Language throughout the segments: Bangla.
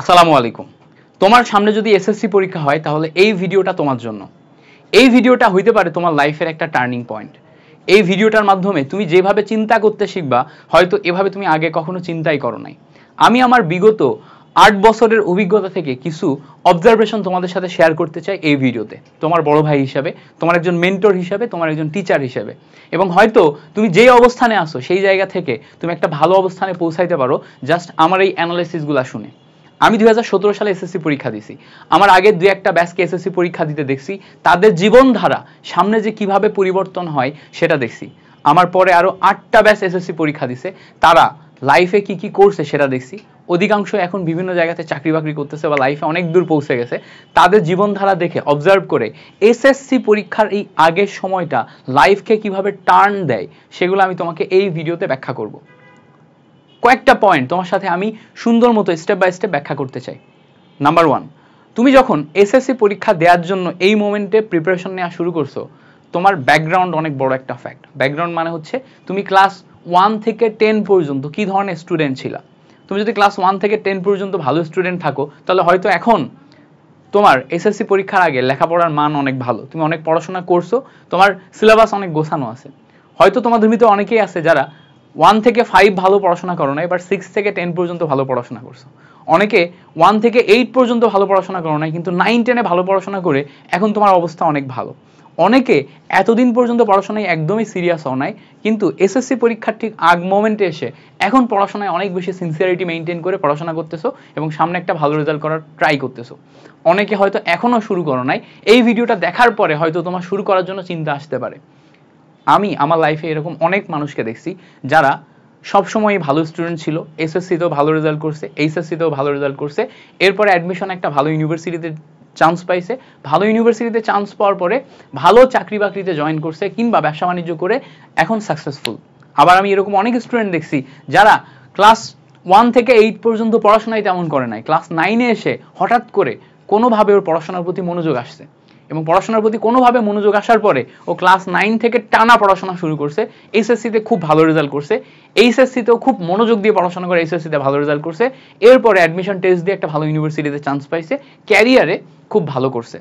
আসসালামু আলাইকুম। তোমার সামনে যদি এসএসসি পরীক্ষা হয় তাহলে এই ভিডিওটা তোমার জন্য। এই ভিডিওটা হইতে পারে তোমার লাইফের একটা টার্নিং পয়েন্ট। এই ভিডিওটার মাধ্যমে তুমি যেভাবে চিন্তা করতে শিখবা, হয়তো এভাবে তুমি আগে কখনো চিন্তাই করো নাই। আমি আমার বিগত 8 বছরের অভিজ্ঞতা থেকে কিছু অবজারভেশন তোমাদের সাথে শেয়ার করতে চাই এই ভিডিওতে, তোমার বড় ভাই হিসাবে, তোমার একজন মেন্টর হিসাবে, তোমার একজন টিচার হিসাবে। এবং হয়তো তুমি যেই অবস্থানে আসো সেই জায়গা থেকে তুমি একটা ভালো অবস্থানে পৌঁছাইতে পারো জাস্ট আমার এই অ্যানালাইসিসগুলো শুনে। আমি 2017 সালে এসএসসি পরীক্ষা দিছি। আমার আগে দুই একটা ব্যাচকে এসএসসি পরীক্ষা দিতে দেখছি, তাদের জীবনধারা সামনে যে কিভাবে পরিবর্তন হয় সেটা দেখছি। আমার পরে আরো 8টা ব্যাচ এসএসসি পরীক্ষা দিছে, তারা লাইফে কি কি করছে সেটা দেখছি। অধিকাংশ এখন বিভিন্ন জায়গাতে চাকরি বাকরি করতেছে বা লাইফে অনেক দূর পৌঁছে গেছে। তাদের জীবনধারা দেখে অবজার্ভ করে এসএসসি পরীক্ষার এই আগের সময়টা লাইফকে কিভাবে টার্ন দেয় সেগুলো আমি তোমাকে এই ভিডিওতে ব্যাখ্যা করব। কয়েকটা পয়েন্ট তোমার সাথে আমি সুন্দর মতো স্টেপ বাই স্টেপ ব্যাখ্যা করতে চাই। নাম্বার 1, তুমি যখন এসএসসি পরীক্ষা দেওয়ার জন্য এই মোমেন্টে প্রিপারেশন নেওয়া শুরু করছো, তোমার ব্যাকগ্রাউন্ড অনেক বড় একটা ফ্যাক্ট। ব্যাকগ্রাউন্ড মানে হচ্ছে তুমি ক্লাস 1 থেকে 10 পর্যন্ত কি ধরনের স্টুডেন্ট ছিলা। তুমি যদি ক্লাস 1 থেকে 10 পর্যন্ত ভালো স্টুডেন্ট থাকো, তাহলে হয়তো এখন তোমার এসএসসি পরীক্ষার আগে লেখাপড়ার মান অনেক ভালো, তুমি অনেক পড়াশোনা করছো, তোমার সিলেবাস অনেক গোছানো আছে। হয়তো তোমাদের ভিতরে অনেকেই আছে যারা 1 থেকে 5 ভালো পড়াশোনা করো না, এবার 6 থেকে 10 পর্যন্ত ভালো পড়াশোনা করছো। অনেকে 1 থেকে 8 পর্যন্ত ভালো পড়াশোনা করো না, কিন্তু 9, 10-এ ভালো পড়াশোনা করে এখন তোমার অবস্থা অনেক ভালো। অনেকে এতদিন পর্যন্ত পড়াশোনায় একদমই সিরিয়াস হও নাই, কিন্তু এসএসসি পরীক্ষার ঠিক আগ মোমেন্টে এসে এখন পড়াশোনায় অনেক বেশি সিনসিয়ারিটি মেনটেন করে পড়াশোনা করতেছো এবং সামনে একটা ভালো রেজাল্ট করার ট্রাই করতেছো। অনেকে হয়তো এখনো শুরু করো নাই, এই ভিডিওটা দেখার পরে হয়তো তোমার শুরু করার জন্য চিন্তা আসতে পারে। আমি আমার লাইফে এরকম অনেক মানুষকে দেখছি যারা সবসময় ভালো স্টুডেন্ট ছিল, এসএসসিতেও ভালো রেজাল্ট করছে, এইচএসসিতেও ভালো রেজাল্ট করছে, এরপরে অ্যাডমিশন একটা ভালো ইউনিভার্সিটিতে চান্স পাইছে, ভালো ইউনিভার্সিটিতে চান্স পাওয়ার পরে ভালো চাকরি বাকরিতে জয়েন করছে কিংবা ব্যবসা বাণিজ্য করে এখন সাকসেসফুল। আবার আমি এরকম অনেক স্টুডেন্ট দেখছি যারা ক্লাস 1 থেকে 8 পর্যন্ত পড়াশোনায় তেমন করে নাই, ক্লাস 9-এ এসে হঠাৎ করে কোনোভাবে ওর পড়াশোনার প্রতি মনোযোগ আসছে এবং পড়াশোনার প্রতি কোনোভাবে মনোযোগ আসার পরে ও ক্লাস 9 থেকে টানা পড়াশোনা শুরু করছে, এসএসসিতে খুব ভালো রেজাল্ট করছে, এইচএসসিতেও খুব মনোযোগ দিয়ে পড়াশোনা করে এইচএসসিতে ভালো রেজাল্ট করছে, এরপরে অ্যাডমিশন টেস্ট দিয়ে একটা ভালো ইউনিভার্সিটিতে চান্স পাইছে, ক্যারিয়ারে খুব ভালো করছে।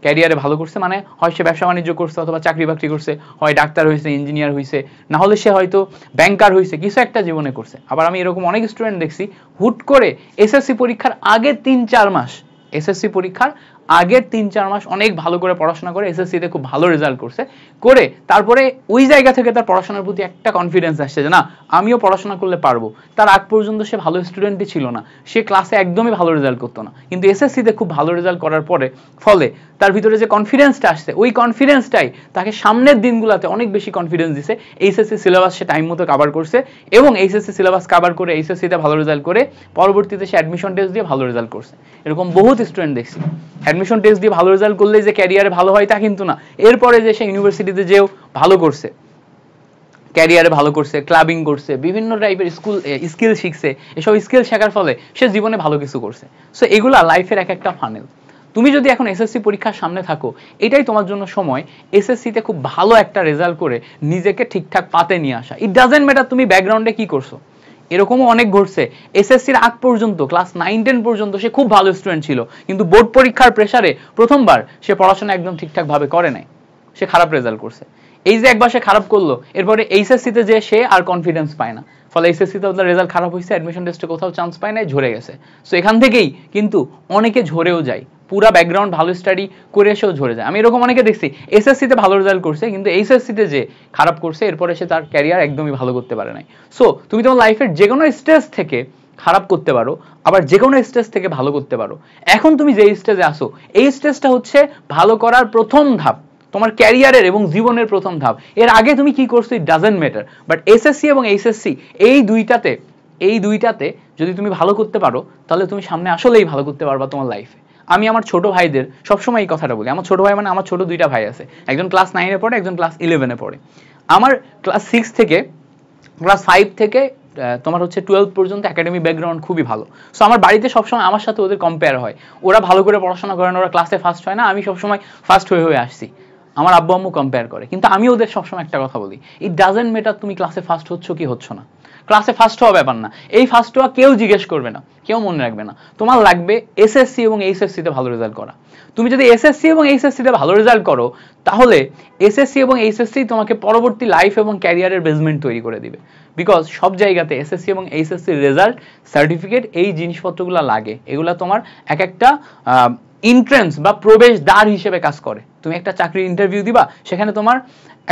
ক্যারিয়ারে ভালো করছে মানে হয় সে ব্যবসা বাণিজ্য করছে অথবা চাকরি বাকরি করছে, হয় ডাক্তার হয়েছে, ইঞ্জিনিয়ার হয়েছে, না হলে সে হয়তো ব্যাংকার হয়েছে, কিছু একটা জীবনে করছে। আবার আমি এরকম অনেক স্টুডেন্ট দেখছি হুট করে এসএসসি পরীক্ষার আগে 3-4 মাস, এসএসসি পরীক্ষার আগের 3-4 মাস অনেক ভালো করে পড়াশোনা করে এসএসসিতে খুব ভালো রেজাল্ট করছে, করে তারপরে ওই জায়গা থেকে তার পড়াশোনার প্রতি একটা কনফিডেন্স আসছে যে না আমিও পড়াশোনা করলে পারবো। তার আগ পর্যন্ত সে ভালো স্টুডেন্টই ছিল না, সে ক্লাসে একদমই ভালো রেজাল্ট করতো না, কিন্তু এসএসসিতে খুব ভালো রেজাল্ট করার পরে ফলে তার ভিতরে যে কনফিডেন্সটা আসছে, ওই কনফিডেন্সটাই তাকে সামনের দিনগুলোতে অনেক বেশি কনফিডেন্স দিছে। এইচএসসি সিলেবাস সে টাইম মতো কভার করছে এবং এইচএসসি সিলেবাস কভার করে এইচএসসিতে ভালো রেজাল্ট করে পরবর্তীতে সে অ্যাডমিশন টেস্ট দিয়ে ভালো রেজাল্ট করছে। এরকম বহুত স্টুডেন্ট দেখছি। অ্যাডমিশন টেস্ট দিয়ে ভালো রেজাল্ট করলে যে ক্যারিয়ারে ভালো হয় তা কিন্তু না, এরপরে যে সে ইউনিভার্সিটিতে যেও ভালো করছে, ক্যারিয়ারে ভালো করছে, ক্লাবিং করছে, বিভিন্ন টাইপের স্কিল শিখছে, এসব স্কিল শেখার ফলে সে জীবনে ভালো কিছু করছে। সো এগুলা লাইফের এক একটা ফানেল। তুমি যদি এখন এসএসসি পরীক্ষার সামনে থাকো, এটাই তোমার জন্য সময় এসএসসিতে খুব ভালো একটা রেজাল্ট করে নিজেকে ঠিকঠাক পাতে নিয়ে আসা। ইট ডাজেন্ট ম্যাটার তুমি ব্যাকগ্রাউন্ডে কি করছো। এরকমও অনেক ঘটছে এসএসসির আগ পর্যন্ত ক্লাস 9-10 পর্যন্ত সে খুব ভালো স্টুডেন্ট ছিল, কিন্তু বোর্ড পরীক্ষার প্রেসারে প্রথমবার সে পড়াশোনা একদম ঠিকঠাক ভাবে করে নাই, সে খারাপ রেজাল্ট করছে। এই যে একবার সে খারাপ করলো, এরপরে এইচএসসিতে যে সে আর কনফিডেন্স পায় না, ফলে এইচএসসিতে ওদের রেজাল্ট খারাপ হয়েছে, অ্যাডমিশন টেস্টে কোথাও চান্স পায় না, ঝরে গেছে। সো এখান থেকেই কিন্তু অনেকে ঝরেও যায়, পুরা ব্যাকগ্রাউন্ড ভালো স্টাডি করে এসেও ঝরে যায়। আমি এরকম অনেকে দেখছি এসএসসিতে ভালো রেজাল্ট করছে, কিন্তু এইচএসসিতে যে খারাপ করছে এরপরে সে তার ক্যারিয়ার একদমই ভালো করতে পারে নাই। সো তুমি তোমার লাইফের যে কোনো স্টেজ থেকে খারাপ করতে পারো, আবার যে কোনো স্টেজ থেকে ভালো করতে পারো। এখন তুমি যে স্টেজে আসো, এই স্টেজটা হচ্ছে ভালো করার প্রথম ধাপ, তোমার ক্যারিয়ারের এবং জীবনের প্রথম ধাপ। এর আগে তুমি কি করছো it doesn't matter, but SSC এবং এইচএসসি এই দুইটাতে যদি তুমি ভালো করতে পারো, তাহলে তুমি সামনে আসলেই ভালো করতে পারবা তোমার লাইফে। আমি আমার ছোট ভাইদের সবসময় এই কথাটা বলি। আমার ছোট ভাই মানে আমার ছোট দুইটা ভাই আছে, একজন ক্লাস 9-এ পড়ে, একজন ক্লাস 11-এ পড়ে। আমার ক্লাস 6 থেকে ক্লাস 5 থেকে তোমার হচ্ছে 12 পর্যন্ত একাডেমিক ব্যাকগ্রাউন্ড খুবই ভালো। সো আমার বাড়িতে সবসময় আমার সাথে ওদের কম্পেয়ার হয়, ওরা ভালো করে পড়াশোনা করে না, ওরা ক্লাসে ফার্স্ট হয় না, আমি সবসময় ফার্স্ট হয়ে আসছি। আমার আব্বু আম্মু কম্পেয়ার করে, কিন্তু আমি ওদের সবসময় একটা কথা বলি, ইট ডাজেন্ট ম্যাটার তুমি ক্লাসে ফার্স্ট হচ্ছ কি হচ্ছ না, ক্লাসে ফার্স্ট হওয়া ব্যাপার না, এই ফার্স্ট হওয়া কেউ জিজ্ঞেস করবে না, কেউ মনে রাখবে না, তোমার লাগবে এসএসসি এবং এইচএসসি তে ভালো রেজাল্ট করা। তুমি যদি এসএসসি এবং এইচএসসি তে ভালো রেজাল্ট করো, তাহলে এসএসসি এবং এইচএসসি তোমাকে পরবর্তী লাইফ এবং ক্যারিয়ারের বেসমেন্ট তৈরি করে দিবে। বিকজ সব জায়গাতে এসএসসি এবং এইচএসসি রেজাল্ট, সার্টিফিকেট, এই জিনিসপত্রগুলো লাগে, এগুলা তোমার এক একটা এন্ট্রান্স বা প্রবেশ দ্বার হিসেবে কাজ করে। তুমি একটা চাকরির ইন্টারভিউ দিবা, সেখানে তোমার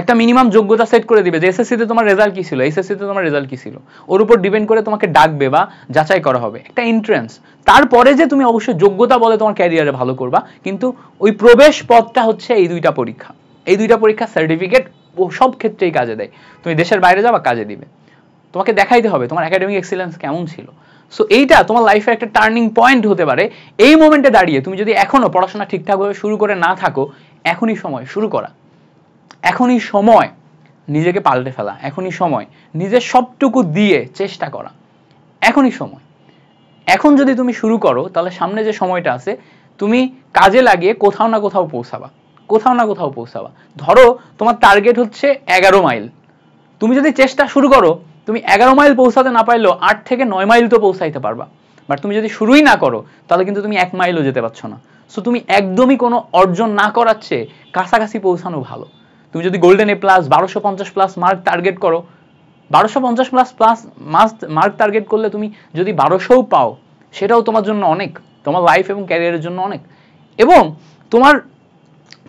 একটা মিনিমাম যোগ্যতা সেট করে দিবে যে এসএসসি তে তোমার রেজাল্ট কি ছিল, এইচএসসি তে তোমার রেজাল্ট কি ছিল, ওর উপর ডিপেন্ড করে তোমাকে ডাকবে বা যাচাই করা হবে, একটা এন্ট্রান্স। তারপরে যে তুমি অবশ্যই যোগ্যতা বলে তোমার ক্যারিয়ারে ভালো করবা, কিন্তু ওই প্রবেশ পথটা হচ্ছে এই দুইটা পরীক্ষা। এই দুইটা পরীক্ষা সার্টিফিকেট সব ক্ষেত্রেই কাজে দেয়। তুমি দেশের বাইরে যাবা, কাজে দিবে, তোমাকে দেখাইতে হবে তোমার একাডেমিক এক্সিলেন্স কেমন ছিল। সো এইটা তোমার লাইফে একটা টার্নিং পয়েন্ট হতে পারে। এই মোমেন্টে দাঁড়িয়ে তুমি যদি এখনো পড়াশোনা ঠিকঠাকভাবে শুরু করে না থাকো, এখনই সময় শুরু করা, এখনই সময় নিজেকে পাল্টে ফেলা, এখনই সময় নিজের সবটুকু দিয়ে চেষ্টা করা, এখনই সময়। এখন যদি তুমি শুরু করো, তাহলে সামনে যে সময়টা আছে তুমি কাজে লাগিয়ে কোথাও না কোথাও পৌঁছাবা, কোথাও না কোথাও পৌঁছাবা। ধরো তোমার টার্গেট হচ্ছে 11 মাইল, তুমি যদি চেষ্টা শুরু করো, তুমি 11 মাইল পৌঁছাতে না পারলেও 8 থেকে 9 মাইল তো পৌঁছাইতে পারবা। বাট তুমি যদি শুরুই না করো, তাহলে কিন্তু তুমি 1 মাইলও যেতে পারছো না। সো তুমি একদমই কোনো অর্জন না করার চেয়ে কাছাকাছি পৌঁছানো ভালো। তুমি যদি golden A plus 1250 plus mark target করো, 1250 প্লাস মার্ক টার্গেট করলে তুমি যদি 1200ও পাও, সেটাও তোমার জন্য অনেক, তোমার লাইফ এবং ক্যারিয়ারের জন্য অনেক। এবং তোমার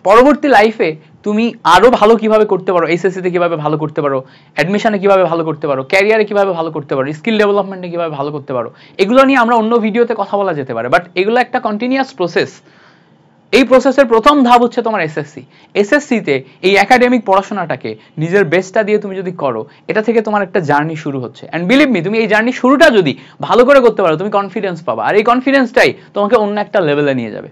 পরবর্তী লাইফে তুমি আরো ভালো কিভাবে করতে পারো, এইচএসসি তে কিভাবে ভালো করতে পারো, অ্যাডমিশনে কিভাবে ভালো করতে পারো, ক্যারিয়ারে কিভাবে ভালো করতে পারো, স্কিল ডেভেলপমেন্টে কিভাবে ভালো করতে পারো, এগুলো নিয়ে আমরা অন্য ভিডিওতে কথা বলা যেতে পারে। বাট এগুলো একটা কন্টিনিউয়াস প্রসেস। এই প্রসেসের প্রথম ধাপ হচ্ছে তোমার এসএসসি। এসএসসি তে এই একাডেমিক পড়াশোনাটাকে নিজের বেস্টটা দিয়ে তুমি যদি করো, এটা থেকে তোমার একটা জার্নি শুরু হচ্ছে। এন্ড বিলিভ মি, তুমি এই জার্নি শুরুটা যদি ভালো করে করতে পারো, তুমি কনফিডেন্স পাবা, আর এই কনফিডেন্সটাই তোমাকে অন্য একটা লেভেলে নিয়ে যাবে।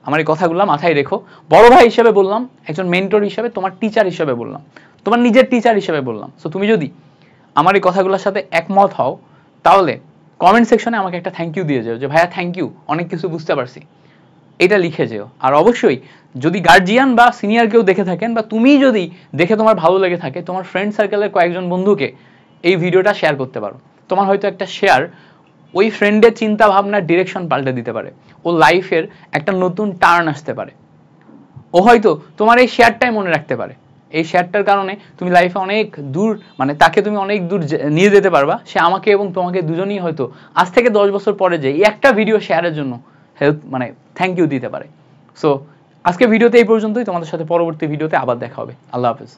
আমার এই কথাগুলো মাথায় রেখো। বড় ভাই হিসেবে বললাম, একজন মেন্টর হিসেবে, তোমার টিচার হিসেবে বললাম, তোমার নিজের টিচার হিসেবে বললাম। সো তুমি যদি আমার এই কথাগুলোর সাথে একমত হও, তাহলে কমেন্ট সেকশনে আমাকে একটা থ্যাংক ইউ দিয়ে যাও, যে ভাইয়া থ্যাংক ইউ, অনেক কিছু বুঝতে পারছি, এটা লিখে যেও। আর অবশ্যই যদি গার্জিয়ান বা সিনিয়র কেউ দেখে থাকেন, বা তুমি যদি দেখে তোমার ভালো লেগে থাকে, তোমার ফ্রেন্ড সার্কেলের কয়েকজন বন্ধুকে এই ভিডিওটা শেয়ার করতে পারো। তোমার হয়তো একটা শেয়ার ওই ফ্রেন্ডের চিন্তা ভাবনার ডিরেকশন পাল্টে দিতে পারে, ও লাইফের একটা নতুন টার্ন আসতে পারে, ও হয়তো তোমার এই শেয়ারটাই মনে রাখতে পারে। এই শেয়ারটার কারণে তুমি লাইফে অনেক দূর, মানে তাকে তুমি অনেক দূর নিয়ে যেতে পারবা। সে আমাকে এবং তোমাকে দুজনেই হয়তো আজ থেকে 10 বছর পরে যে এই একটা ভিডিও শেয়ারের জন্য হেল্প, মানে থ্যাংক ইউ দিতে পারে। সো আজকে ভিডিওতে এই পর্যন্তই, তোমাদের সাথে পরবর্তী ভিডিওতে আবার দেখা হবে। আল্লাহ হাফেজ।